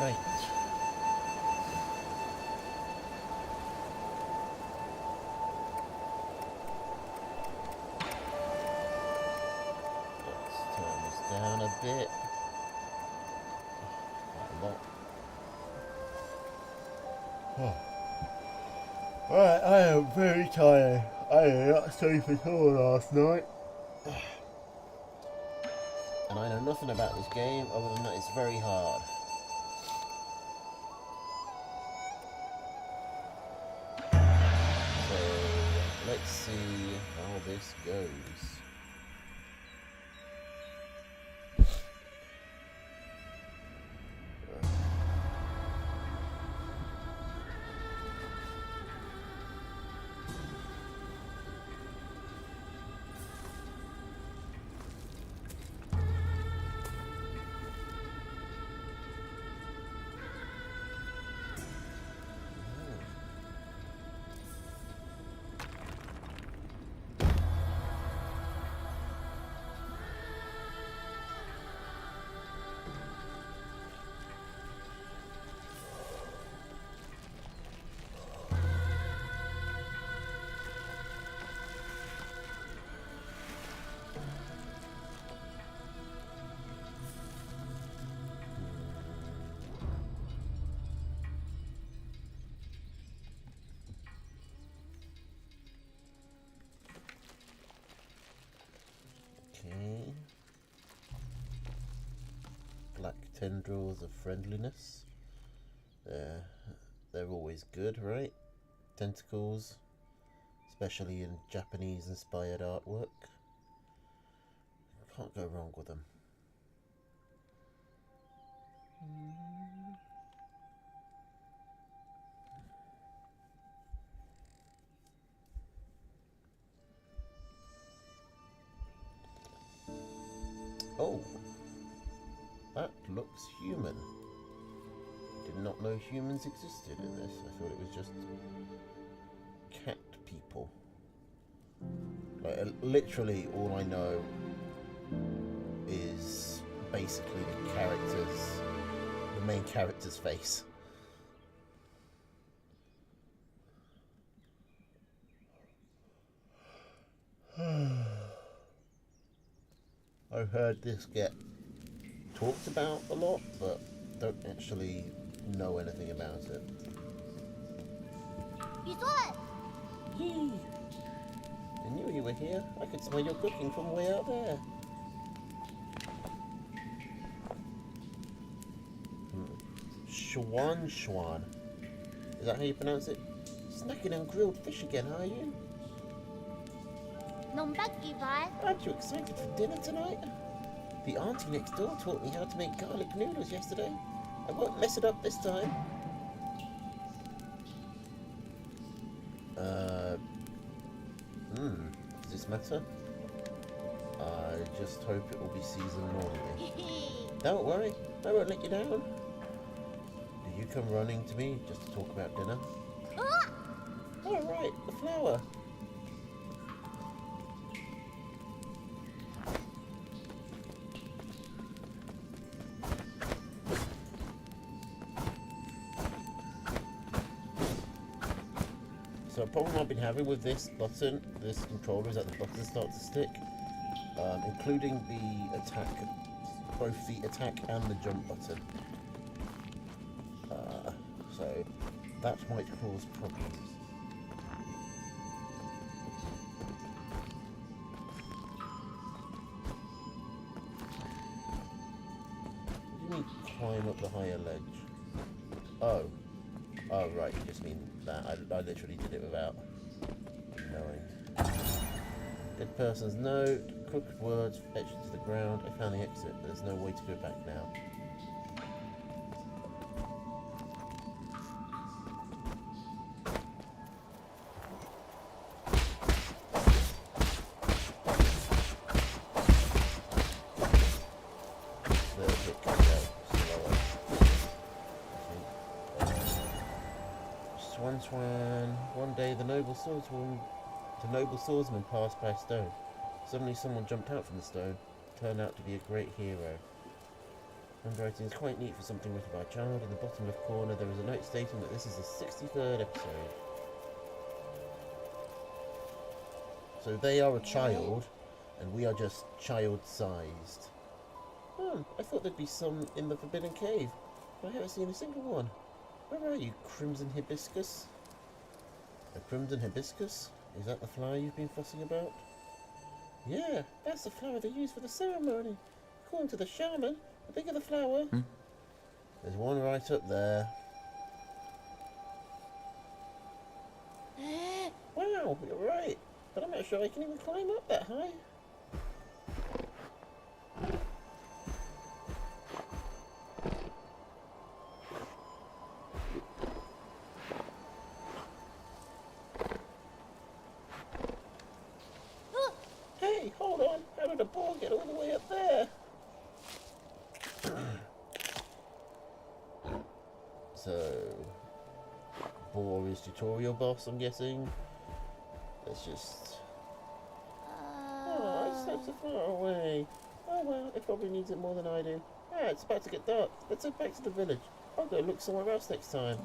Right. Let's turn this down a bit. Quite a lot. Right, I am very tired. I did not sleep at all last night. And I know nothing about this game other than that it's very hard. So let's see how this goes. Okay. Black tendrils of friendliness. They're always good, right? Tentacles, especially in Japanese inspired artwork. Can't go wrong with them. Oh, that looks human. Did not know humans existed in this. I thought it was just cat people. Like, literally all I know is basically the main character's face. I've heard this get talked about a lot, but don't actually know anything about it. Yee! I knew you were here. I could smell your cooking from way out there. Schwan. Is that how you pronounce it? Snacking on grilled fish again, are you? Aren't you excited for dinner tonight? The auntie next door taught me how to make garlic noodles yesterday. I won't mess it up this time. Does this matter? I just hope it will be seasoned normally. Don't worry, I won't let you down. Do you come running to me just to talk about dinner? Oh, right, the flower. So a problem I've been having with this controller, is that the buttons start to stick, including the attack, both the attack and the jump button. So that might cause problems. What do you mean climb up the higher ledge? Oh, right, you just mean that. I literally did it without knowing. Dead person's note, crooked words etched into the ground. I found the exit, but there's no way to go back now. One day the noble swordsman passed by a stone. Suddenly someone jumped out from the stone. Turned out to be a great hero. Handwriting is quite neat for something written by a child. In the bottom left corner, there is a note stating that this is the 63rd episode. So they are a child, and we are just child-sized. Oh, I thought there'd be some in the Forbidden Cave. I haven't seen a single one. Where are you, Crimson Hibiscus? A crimson hibiscus? Is that the flower you've been fussing about? Yeah, that's the flower they use for the ceremony. According to the shaman, the bigger the flower... There's one right up there. Wow, you're right. But I'm not sure I can even climb up that high. Hey, hold on. How did a ball get all the way up there? So, Boar is tutorial boss, I'm guessing. Let's just... Oh, it's not so far away. Oh well, it probably needs it more than I do. Ah, it's about to get dark. Let's head back to the village. I'll go look somewhere else next time.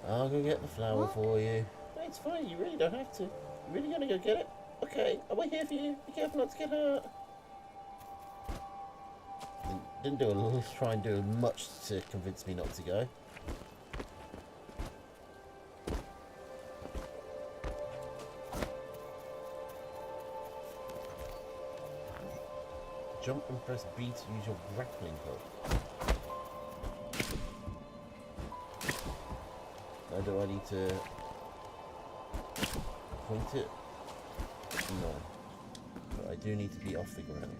I'll go get the flower for you. No, it's fine, you really don't have to. You really gonna go get it? Okay, I'll wait here for you. Be careful not to get hurt. Didn't try and do much to convince me not to go. Jump and press B to use your grappling hook. Now do I need to point it? No. But I do need to be off the ground.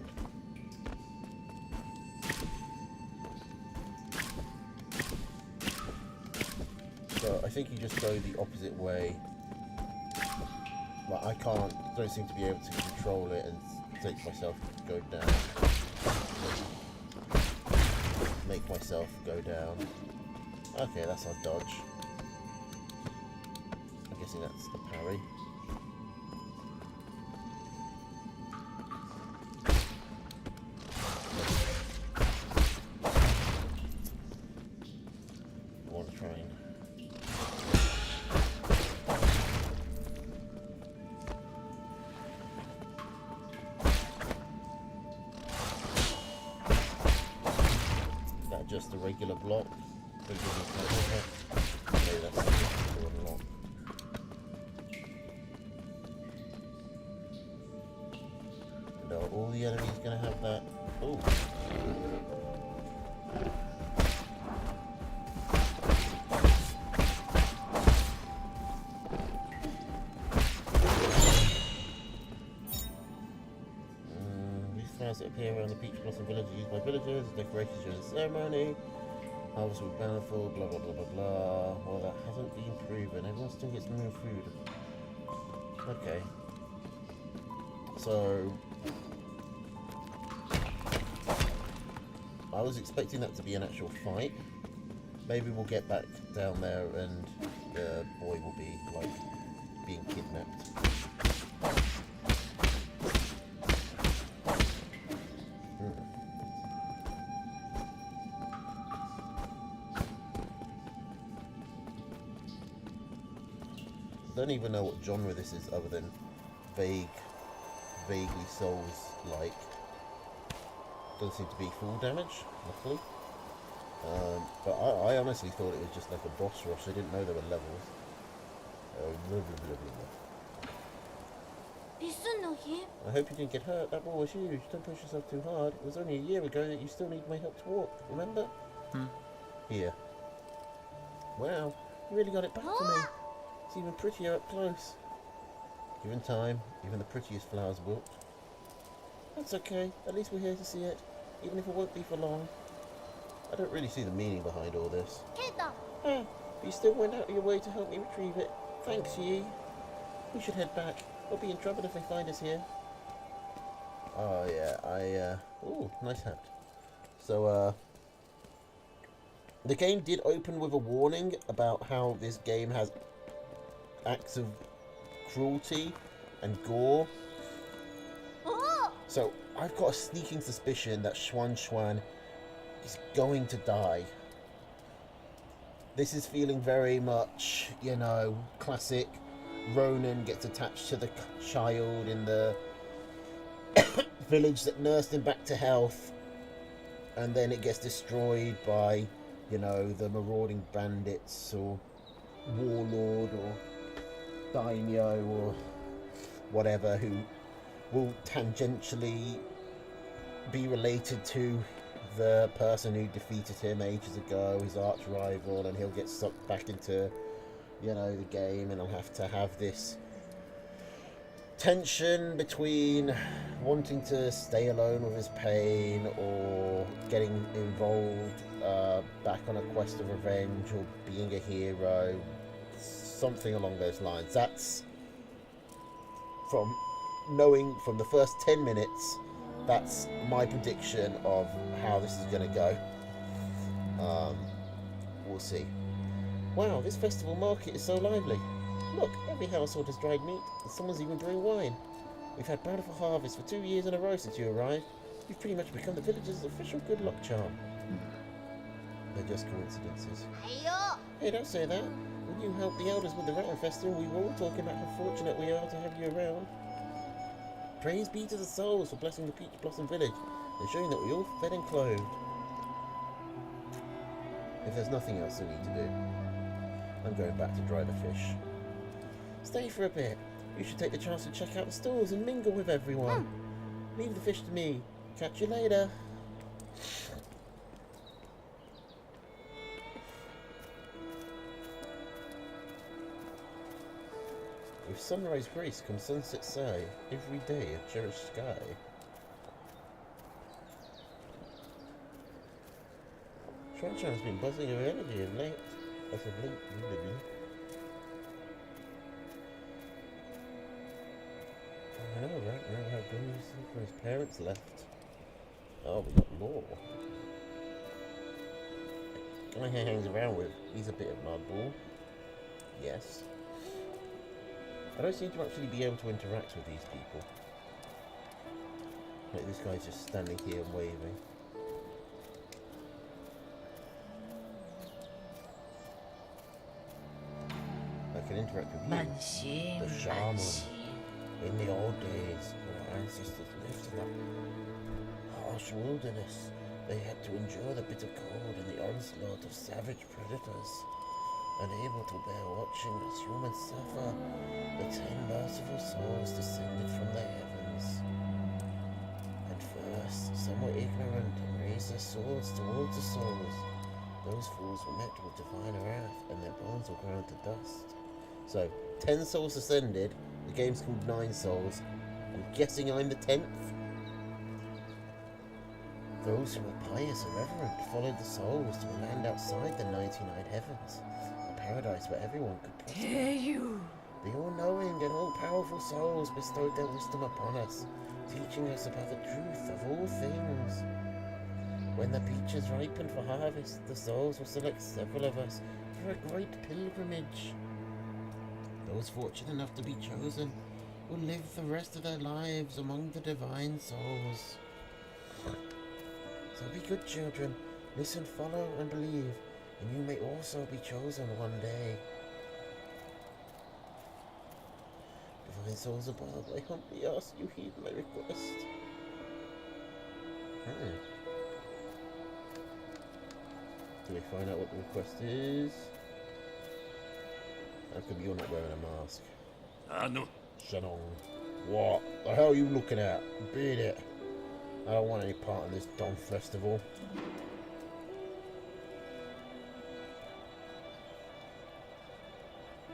So I think you just go the opposite way. Like don't seem to be able to control it and take myself go down. Make myself go down. Okay, that's our dodge. I'm guessing that's the parry. I want to try and... Just a regular block. Okay, that's to unlock. And are all the enemies going to have that? Oh. That appear around the Peach Blossom Village are used by villagers as decorations during the ceremony. Harvest with bountiful, blah blah blah blah blah. Well, that hasn't been proven. Everyone still gets no food. Okay. So... I was expecting that to be an actual fight. Maybe we'll get back down there and the boy will be, like, being kidnapped. I don't even know what genre this is other than vaguely Souls-like. Doesn't seem to be full damage, luckily. But I honestly thought it was just like a boss rush. I didn't know there were levels. I hope you didn't get hurt. That ball was huge. Don't push yourself too hard. It was only a year ago that you still need my help to walk. Remember? Here. Wow, you really got it back to me. It's even prettier up close. Given time, even the prettiest flowers wilt. That's okay. At least we're here to see it, even if it won't be for long. I don't really see the meaning behind all this. But you still went out of your way to help me retrieve it. Thanks, Yi. We should head back. We'll be in trouble if they find us here. Oh yeah, ooh, nice hat. So the game did open with a warning about how this game has acts of cruelty and gore. So I've got a sneaking suspicion that Xuan is going to die. This is feeling very much, you know, classic. Ronan gets attached to the child in the village that nursed him back to health, and then it gets destroyed by, you know, the marauding bandits or warlord or daimyo or whatever, who will tangentially be related to the person who defeated him ages ago, his arch rival, and he'll get sucked back into, you know, the game, and he'll have to have this tension between wanting to stay alone with his pain or getting involved back on a quest of revenge or being a hero, something along those lines. That's from knowing from the first 10 minutes, that's my prediction of how this is going to go. We'll see. Wow, this festival market is so lively. Look, every household has dried meat, and someone's even brewing wine. We've had bountiful harvest for 2 years in a row since you arrived. You've pretty much become the village's official good luck charm. They're just coincidences. Hey, don't say that. When you helped the elders with the Rattan Festival, we were all talking about how fortunate we are to have you around. Praise be to the souls for blessing the Peach Blossom Village and showing that we all fed and clothed. If there's nothing else we need to do, I'm going back to dry the fish. Stay for a bit. You should take the chance to check out the stalls and mingle with everyone. Leave the fish to me. Catch you later. With sunrise grace comes sunset sigh, every day a cherished sky. Shanshan's been buzzing of energy of late. As of late, really. I know, right? Remember how Grim used to look when his parents left? Oh, we got Law. Guy he hangs around with, he's a bit of an oddball. Yes. I don't seem to actually be able to interact with these people. Like, this guy's just standing here and waving. I can interact with you, the shaman. In the old days, when our ancestors lived in the harsh wilderness, they had to endure the bitter cold and the onslaught of savage predators. Unable to bear watching as humans suffer, the 10 merciful souls descended from the heavens. At first, some were ignorant and raised their swords towards the souls. Those fools were met with divine wrath, and their bones were ground to dust. So, 10 souls descended. The game's called 9 souls. I'm guessing I'm the 10th. Those who were pious and reverent followed the souls to a land outside the 99 heavens. A paradise where everyone could prosper. The all-knowing and all-powerful souls bestowed their wisdom upon us, teaching us about the truth of all things. When the peaches ripened for harvest, the souls will select several of us for a great pilgrimage. Those fortunate enough to be chosen will live the rest of their lives among the divine souls. So be good children, listen, follow and believe, and you may also be chosen one day. Divine souls above, I humbly ask you heed my request. Do we find out what the request is? How come you're not wearing a mask? No. Shanong. What the hell are you looking at? Beat it. I don't want any part in this dumb festival.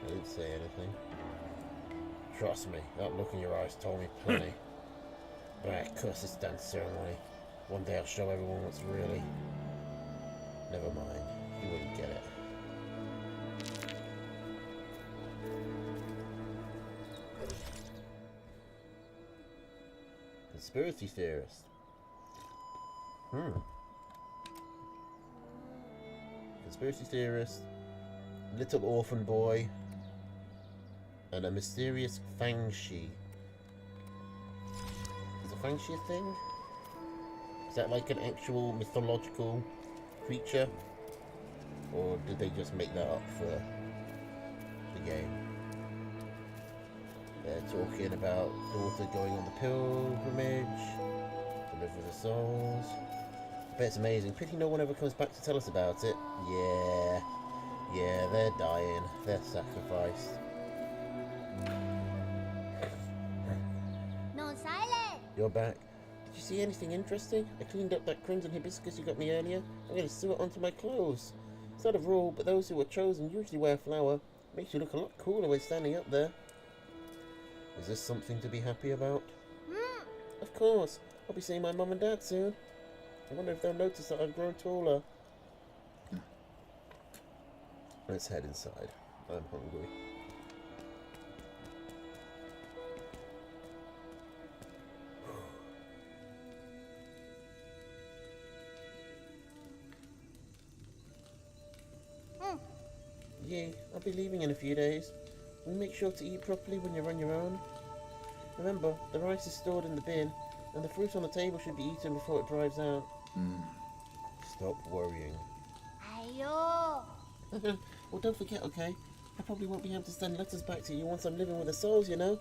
I didn't say anything. Trust me, that look in your eyes told me plenty. But I curse this dance ceremony. One day I'll show everyone what's really. Never mind, you wouldn't get it. Conspiracy theorist. Conspiracy theorist, little orphan boy, and a mysterious Fang Shi. There's a fancy thing? Is that like an actual mythological creature? Or did they just make that up for the game? They're talking about daughter going on the pilgrimage to live with the souls. I bet it's amazing. Pity no one ever comes back to tell us about it. Yeah, they're dying. They're sacrificed. No silent. You're back. Did you see anything interesting? I cleaned up that crimson hibiscus you got me earlier. I'm going to sew it onto my clothes. It's not a rule, but those who are chosen usually wear a flower. Makes you look a lot cooler when standing up there. Is this something to be happy about? Of course. I'll be seeing my mum and dad soon. I wonder if they'll notice that I've grown taller. Let's head inside. I'm hungry. Yeah, I'll be leaving in a few days. And make sure to eat properly when you're on your own. Remember, the rice is stored in the bin, and the fruit on the table should be eaten before it dries out. Stop worrying. Ayo. Well, don't forget, okay? I probably won't be able to send letters back to you once I'm living with the souls, you know?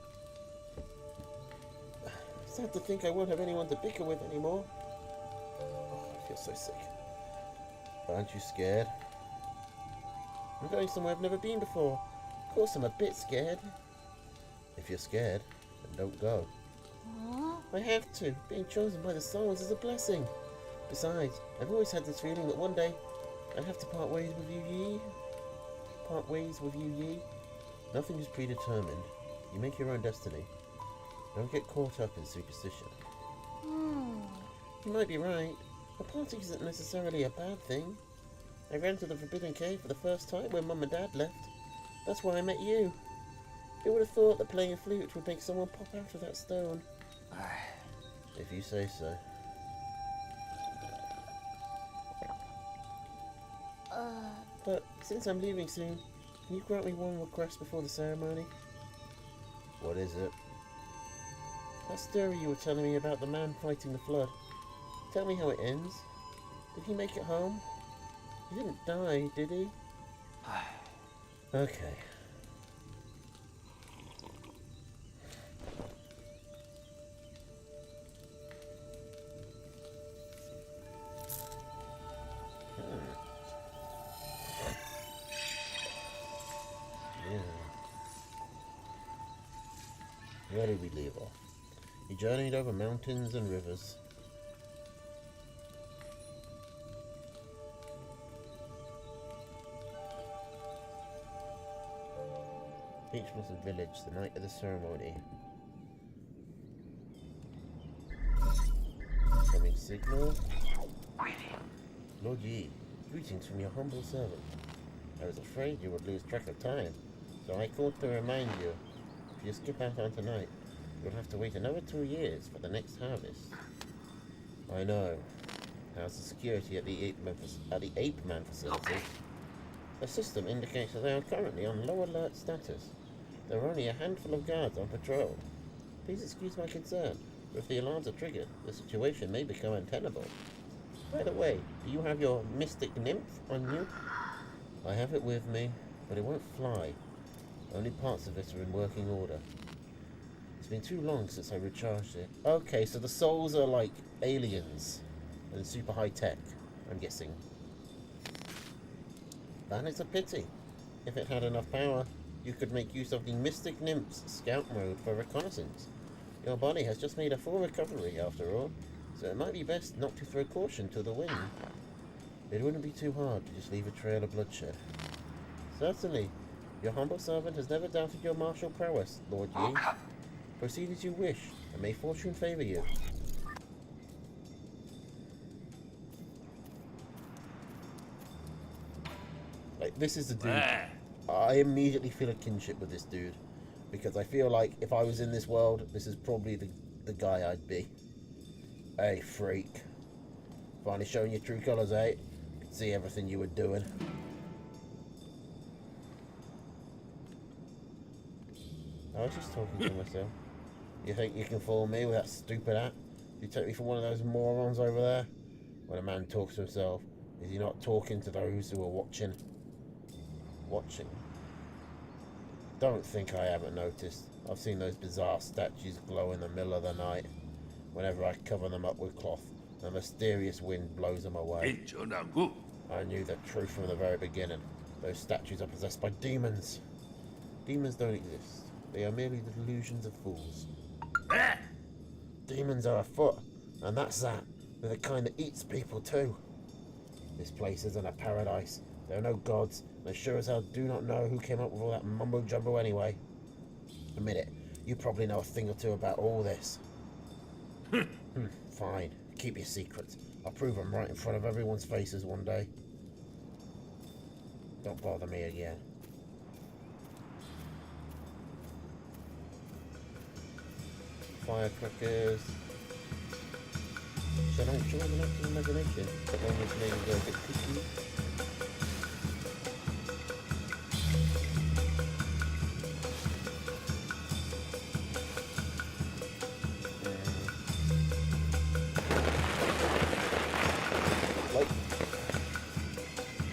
Sad to think I won't have anyone to bicker with anymore. Oh, I feel so sick. Aren't you scared? I'm going somewhere I've never been before. Of course I'm a bit scared. If you're scared, then don't go. I have to. Being chosen by the souls is a blessing. Besides, I've always had this feeling that one day I'd have to part ways with you, Yi. Nothing is predetermined. You make your own destiny. Don't get caught up in superstition. You might be right. A party isn't necessarily a bad thing. I ran to the Forbidden Cave for the first time when Mum and Dad left. That's why I met you. Who would have thought that playing a flute would make someone pop out of that stone? If you say so. But since I'm leaving soon, can you grant me one request before the ceremony? What is it? That story you were telling me about the man fighting the flood. Tell me how it ends. Did he make it home? He didn't die, did he? Okay. Yeah. Where did we leave off? He journeyed over mountains and rivers. Reached Blossom Village the night of the ceremony. Coming signal. Lord Yi, greetings from your humble servant. I was afraid you would lose track of time, so I called to remind you. If you skip out on tonight, you'll have to wait another 2 years for the next harvest. I know. How's the security at the Ape Man facility? The system indicates that they are currently on low alert status. There are only a handful of guards on patrol. Please excuse my concern, but if the alarms are triggered, the situation may become untenable. By the way, do you have your mystic nymph on you? I have it with me, but it won't fly. Only parts of it are in working order. It's been too long since I recharged it. Okay, so the souls are like aliens and super high tech, I'm guessing. That is a pity. If it had enough power, you could make use of the Mystic Nymph's scout mode for reconnaissance. Your body has just made a full recovery after all, so it might be best not to throw caution to the wind. It wouldn't be too hard to just leave a trail of bloodshed. Certainly. Your humble servant has never doubted your martial prowess, Lord Yi. Proceed as you wish, and may fortune favor you. Like, this is the dude. I immediately feel a kinship with this dude, because I feel like if I was in this world, this is probably the guy I'd be. Hey, freak. Finally showing your true colours, eh? Could see everything you were doing. I was just talking to myself. You think you can fool me with that stupid hat? You take me for one of those morons over there? When a man talks to himself, is he not talking to those who are watching? Watching? Don't think I haven't noticed. I've seen those bizarre statues glow in the middle of the night. Whenever I cover them up with cloth, a mysterious wind blows them away. I knew the truth from the very beginning. Those statues are possessed by demons. Demons don't exist. They are merely the delusions of fools. Demons are afoot, and that's that. They're the kind that eats people too. This place isn't a paradise. There are no gods. They sure as hell do not know who came up with all that mumbo jumbo anyway. Admit it, you probably know a thing or two about all this. Fine, keep your secrets. I'll prove them right in front of everyone's faces one day. Don't bother me again. Firecrackers. Shall I join an active imagination? But then this may go a bit kooky.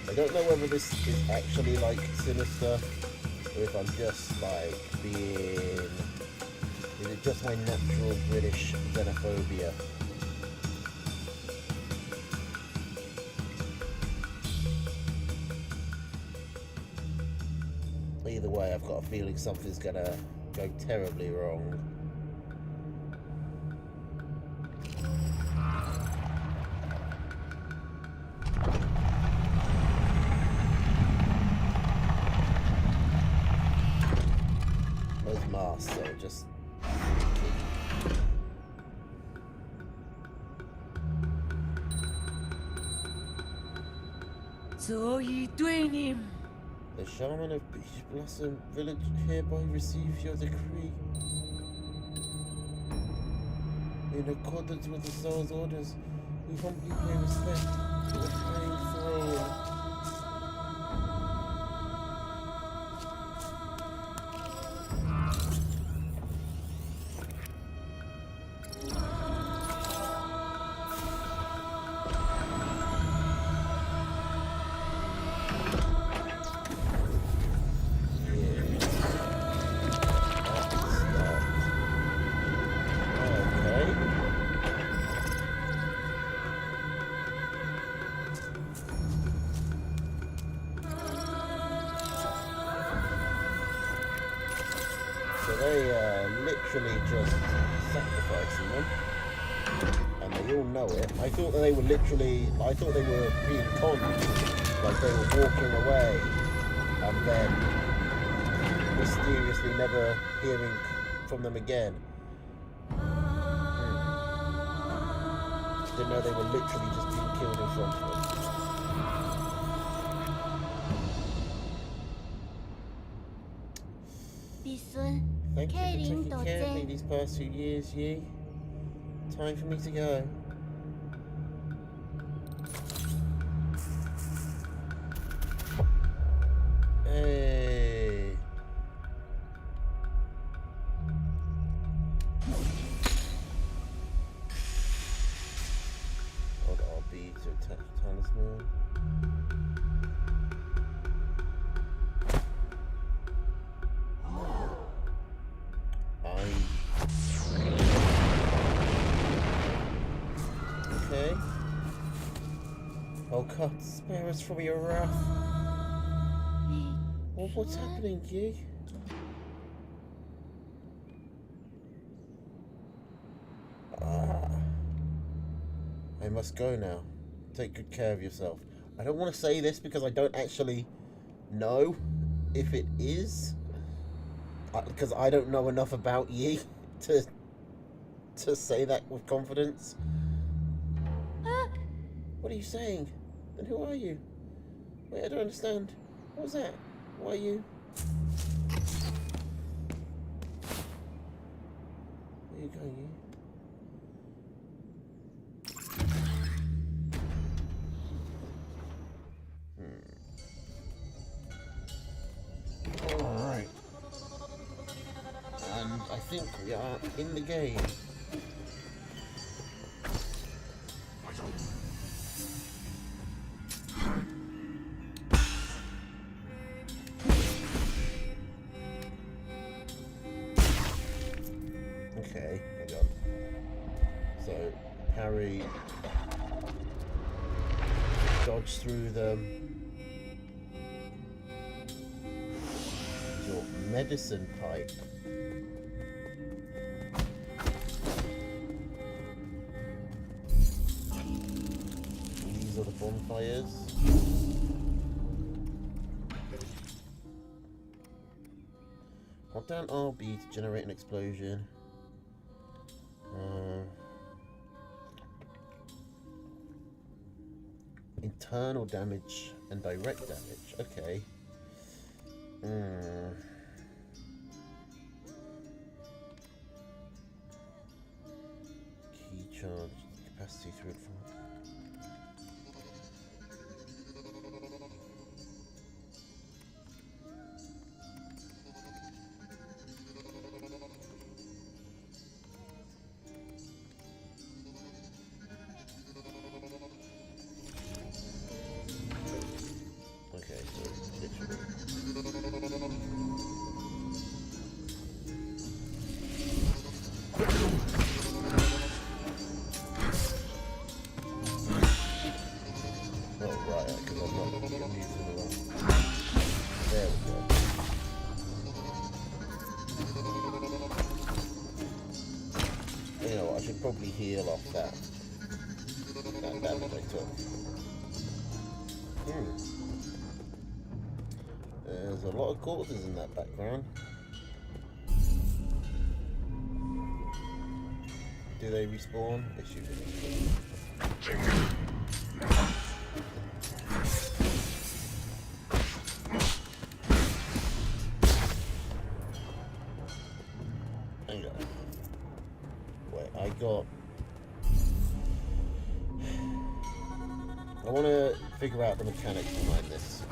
I don't know whether this is actually like sinister or if I'm just like being... Is it just my natural British xenophobia? Either way, I've got a feeling something's gonna go terribly wrong. Those masks are just... The shaman of Beach Blossom Village hereby receives your decree. In accordance with the soul's orders, we humbly pay respect to the High Throne. So they are literally just sacrificing them, and they all know it. I thought that they were literally, I thought they were being conned, like they were walking away, and then mysteriously never hearing from them again. Didn't know they were literally just being killed in front of them. Thank you for taking care of me these past few years, Yi. Time for me to go. Hey. Odd RB to attach talisman. Okay. Oh God, spare us from your wrath. Well, what's happening, Yi? I must go now. Take good care of yourself. I don't want to say this because I don't actually know if it is. Because I don't know enough about Yi to say that with confidence. What are you saying? And who are you? Wait, I don't understand. What was that? Why are you? Where are you going, Yi? Alright. And I think we are in the game. Okay, hang on. So, parry, dodge through them. Your medicine pipe. These are the bonfires. Hold down RB to generate an explosion. Internal damage and direct damage. Okay. Key charge capacity through it. Okay, so literally. Oh, right, because I'm not using the wrong. There we go. You know what, I should probably heal off that damage I took. There's a lot of corpses in that background. Do they respawn? They shoot them. Hang on. Wait, I want to figure out the mechanics behind this.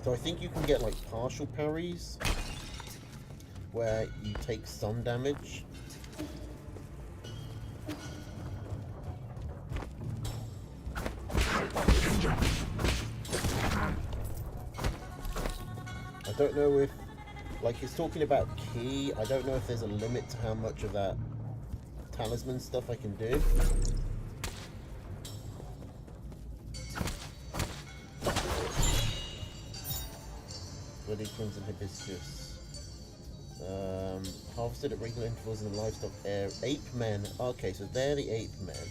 So I think you can get like partial parries where you take some damage. I don't know if, like, it's talking about key. I don't know if there's a limit to how much of that talisman stuff I can do. Bloody crimson hibiscus. Harvested at regular intervals in the livestock area. Ape men. Okay, so they're the ape men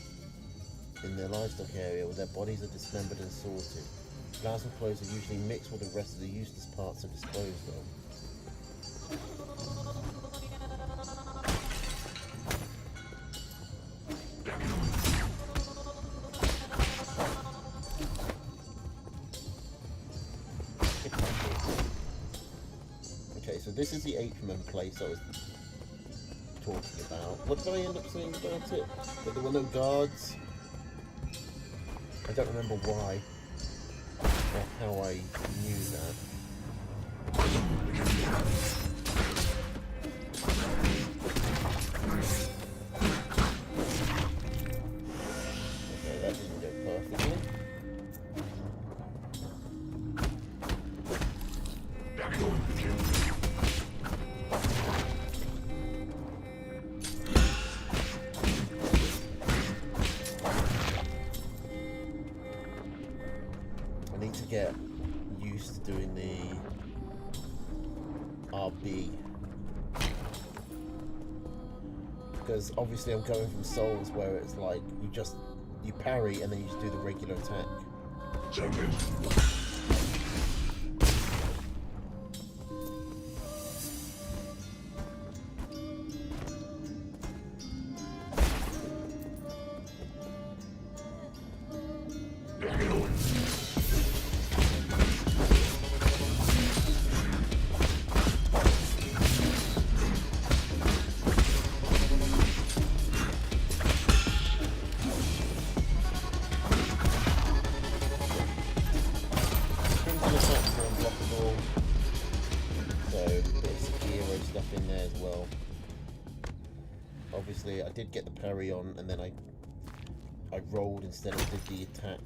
in the livestock area where their bodies are dismembered and sorted. Plasma clothes are usually mixed with the rest of the useless parts and disposed of. Okay, so this is the Apeman place I was talking about. What did I end up saying about it? That there were no guards? I don't remember why or how I knew that. Okay, that didn't go perfectly. I need to get used to doing the RB, because obviously I'm going from Souls where it's like you parry and then you just do the regular attack. Obviously, I did get the parry on, and then I rolled instead of did the attack.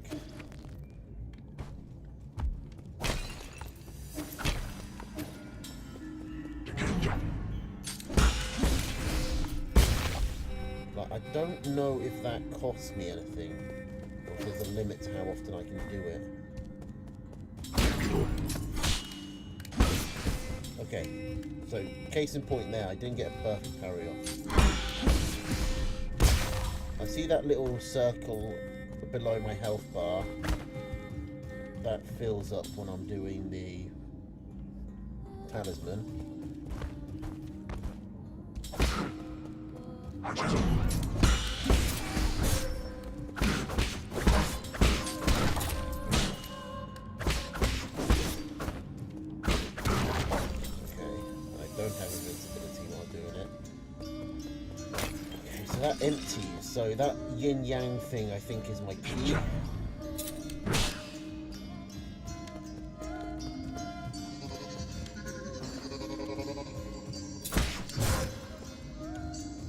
I don't know if that costs me anything, or if there's a limit to how often I can do it. Okay, so case in point there, I didn't get a perfect parry off. I see that little circle below my health bar. That fills up when I'm doing the talisman. That empties, so that yin yang thing I think is my key.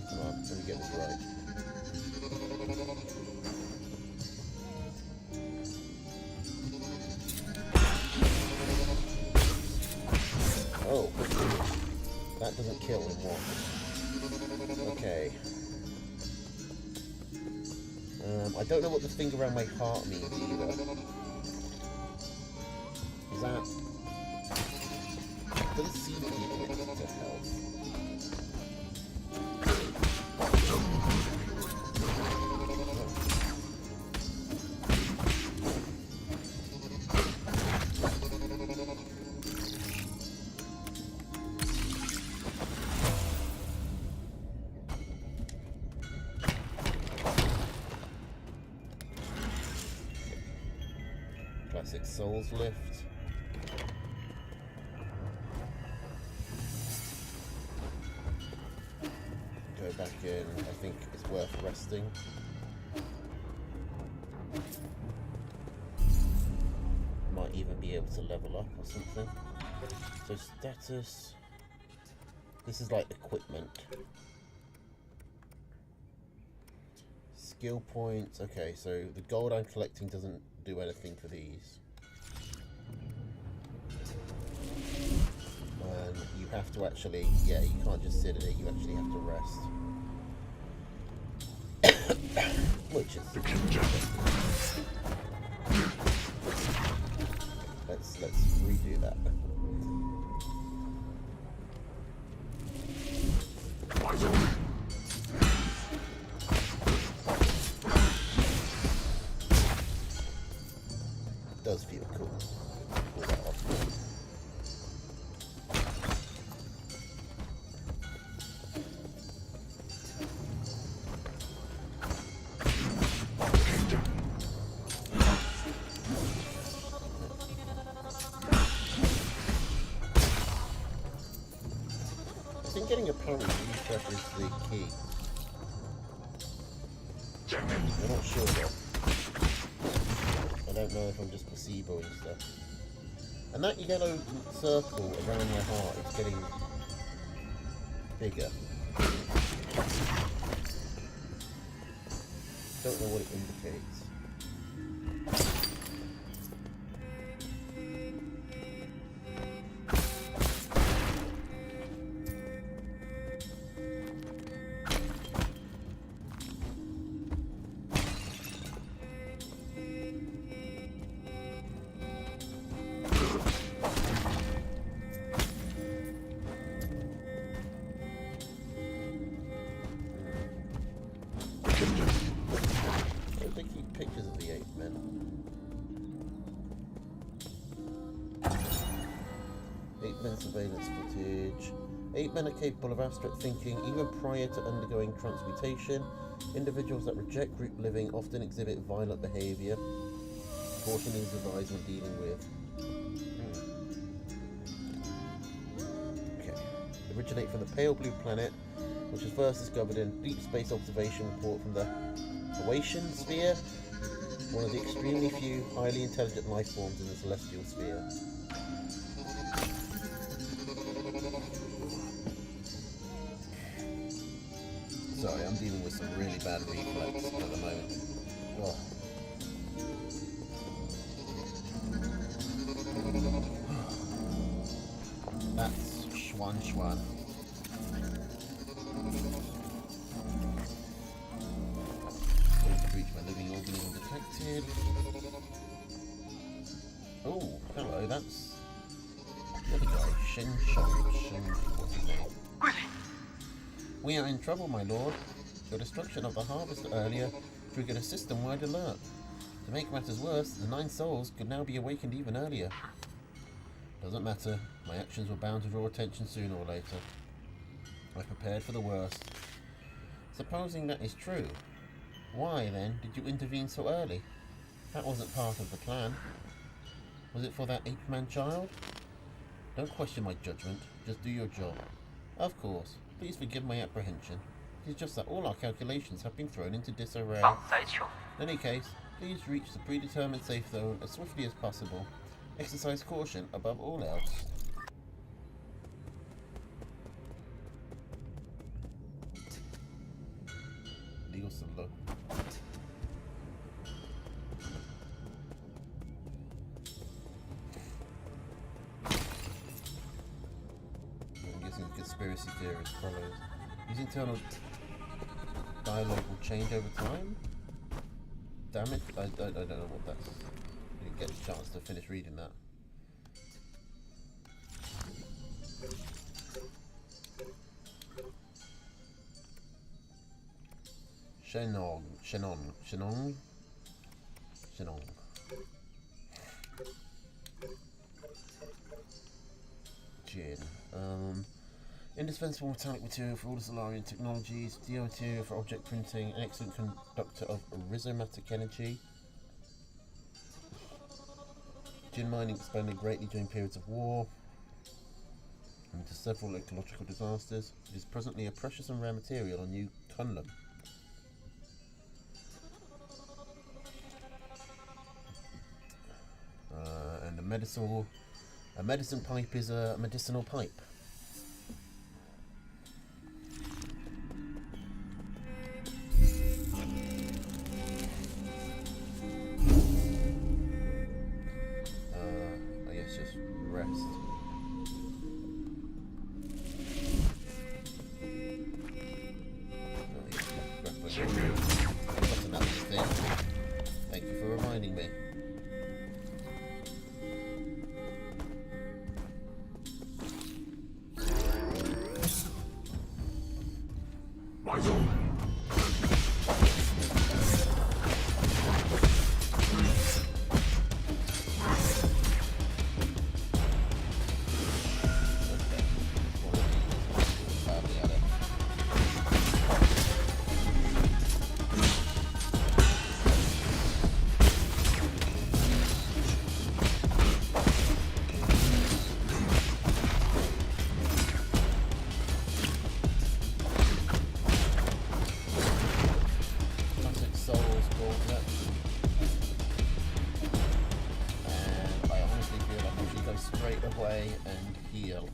Come on, let me get this right. Oh, that doesn't kill in one. Okay. I don't know what the thing around my heart means either. Is that... It doesn't seem to be connected to health. Classic Souls lift. Go back in. I think it's worth resting. Might even be able to level up or something. So status. This is like equipment. Skill points. Okay, so the gold I'm collecting doesn't do anything for these. And you have to actually, yeah, you can't just sit in it, you actually have to rest. Which is let's redo that. Does feel cool. Pull that off. I think getting a parry refresh is the key. I'm not sure though. I don't know if I'm just placeboing stuff. And that yellow circle around my heart is getting bigger. Don't know what it indicates. Pictures of the 8 men. 8 men surveillance footage. 8 men are capable of abstract thinking even prior to undergoing transmutation. Individuals that reject group living often exhibit violent behavior. Caution is advised when dealing with. Okay. Originate from the pale blue planet, which was first discovered in Deep Space Observation Report from the Ocean Sphere, one of the extremely few highly intelligent life forms in the celestial sphere. Sorry, I'm dealing with some really bad reflex at the moment. Oh. That's Schwan. detected. Oh, hello, that's the other guy, what's his name? We are in trouble, my lord. Your destruction of the harvest earlier triggered a system-wide alert. To make matters worse, the 9 souls could now be awakened even earlier. Doesn't matter, my actions were bound to draw attention sooner or later. I prepared for the worst. Supposing that is true, why then did you intervene so early? That wasn't part of the plan. Was it for that ape-man child? Don't question my judgment, just do your job. Of course, please forgive my apprehension. It is just that all our calculations have been thrown into disarray. In any case, please reach the predetermined safe zone as swiftly as possible. Exercise caution above all else. Legal solo. I'm guessing the conspiracy theorist follows. These internal dialogue will change over time? Damn it, I don't know what that's... I didn't get a chance to finish reading that. Shenong. Jin. Indispensable metallic material for all the Solarian technologies, steel material for object printing, an excellent conductor of rhizomatic energy. Gin mining expanded greatly during periods of war and to several ecological disasters. It is presently a precious and rare material on New Kunlun. And a medicine pipe is a medicinal pipe. I guess just rest. That's another thing. Thank you for reminding me. And heal.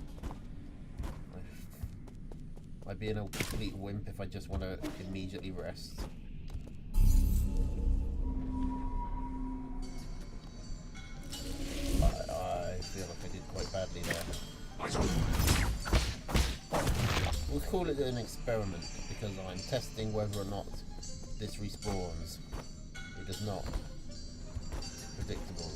I'd be a complete wimp if I just want to immediately rest. I feel like I did quite badly there. We'll call it an experiment because I'm testing whether or not this respawns. It does not. Predictable.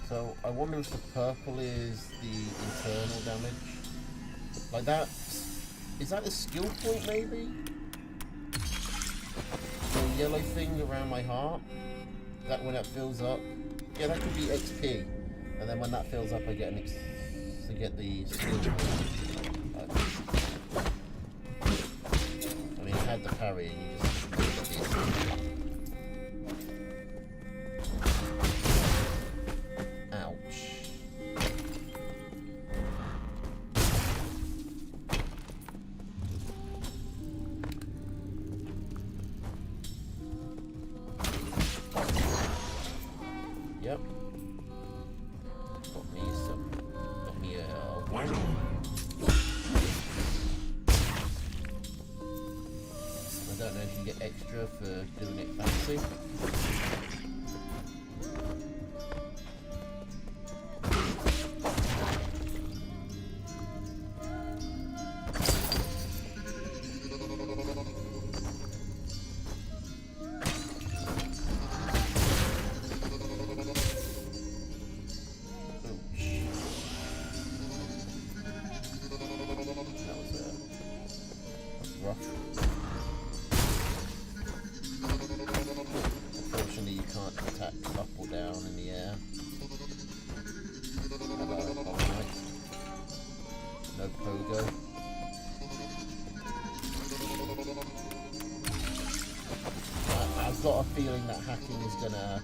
So I wonder if the purple is the internal damage. Like that, is that a skill point maybe? The yellow thing around my heart, that when it fills up, yeah, that could be XP. And then when that fills up I get the skill point. I mean, I had the parry and you just get the Yep. Got me don't know if you get extra for doing it fancy. Unfortunately, you can't attack up or down in the air. Hello, alright. No pogo. I've got a feeling that hacking is gonna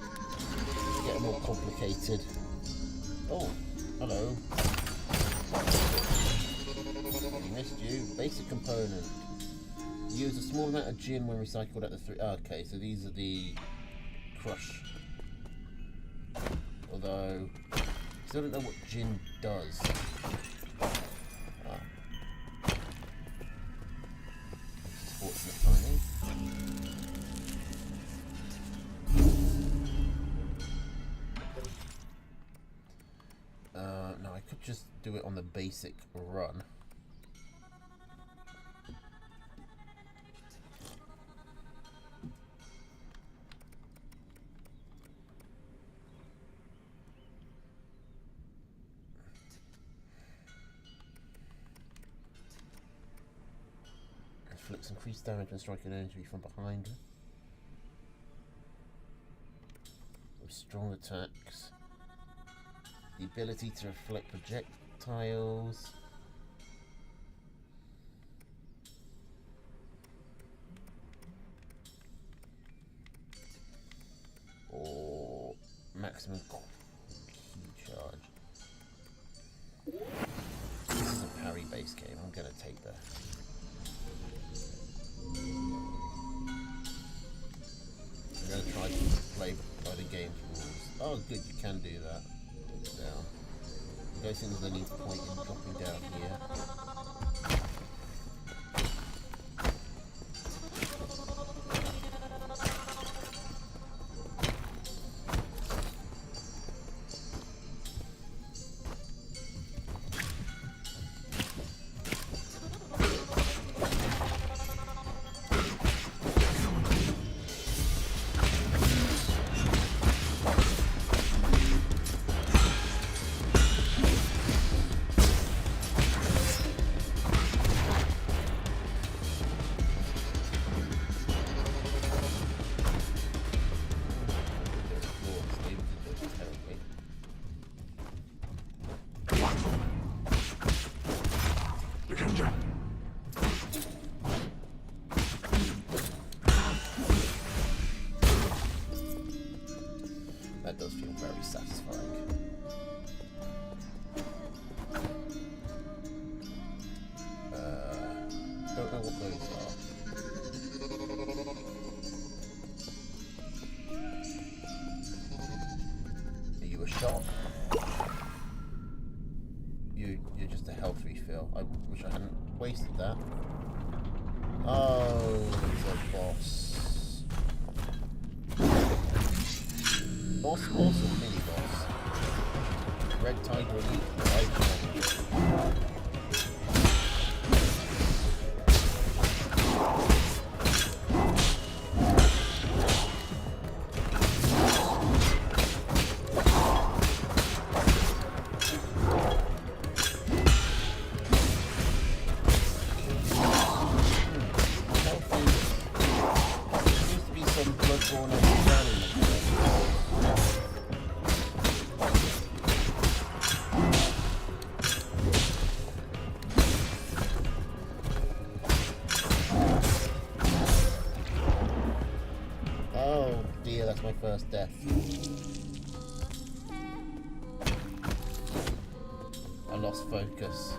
get more complicated. Oh, hello. Missed you. Basic component. Use a small amount of gin when recycled at the three. Okay, so these are the crush. Although, still don't know what gin does. Fortunate timing. No, I could just do it on the basic run. Inflicts increased damage when striking an enemy from behind. With strong attacks. The ability to reflect projectiles. Or maximum key charge. This is a parry based game. I'm going to take that. I'm going to try to play by the game's rules. Oh, good, you can do that. Down. I don't think there's any point in dropping down here. That does feel very satisfying. Don't know what those are. Are you a shot? You're just a health refill. I wish I hadn't wasted that. Oh, it's a boss. Boss or mini boss? Red Tiger Elite, right? Oh dear, that's my first death. I lost focus.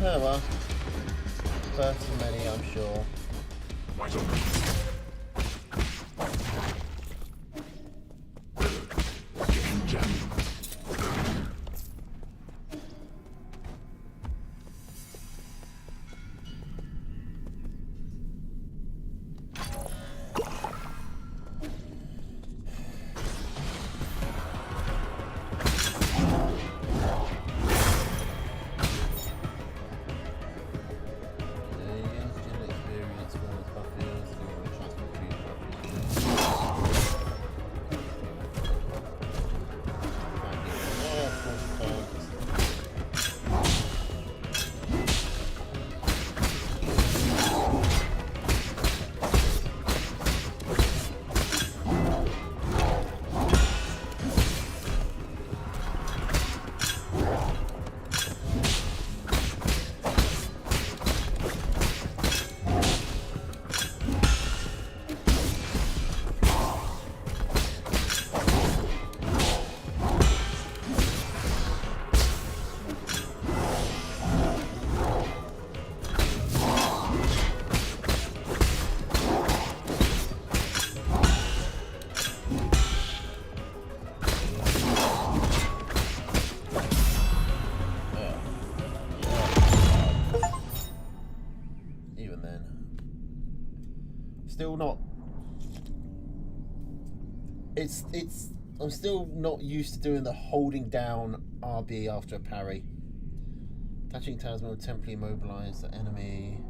Oh well. First of many, I'm sure. Still not. It's. I'm still not used to doing the holding down RB after a parry. Attaching talisman will temporarily immobilize the enemy.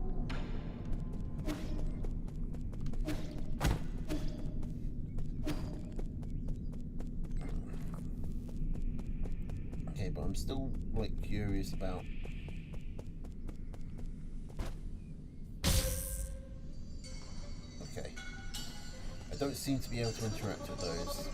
Okay, but I'm still like curious about. Okay. I don't seem to be able to interact with those.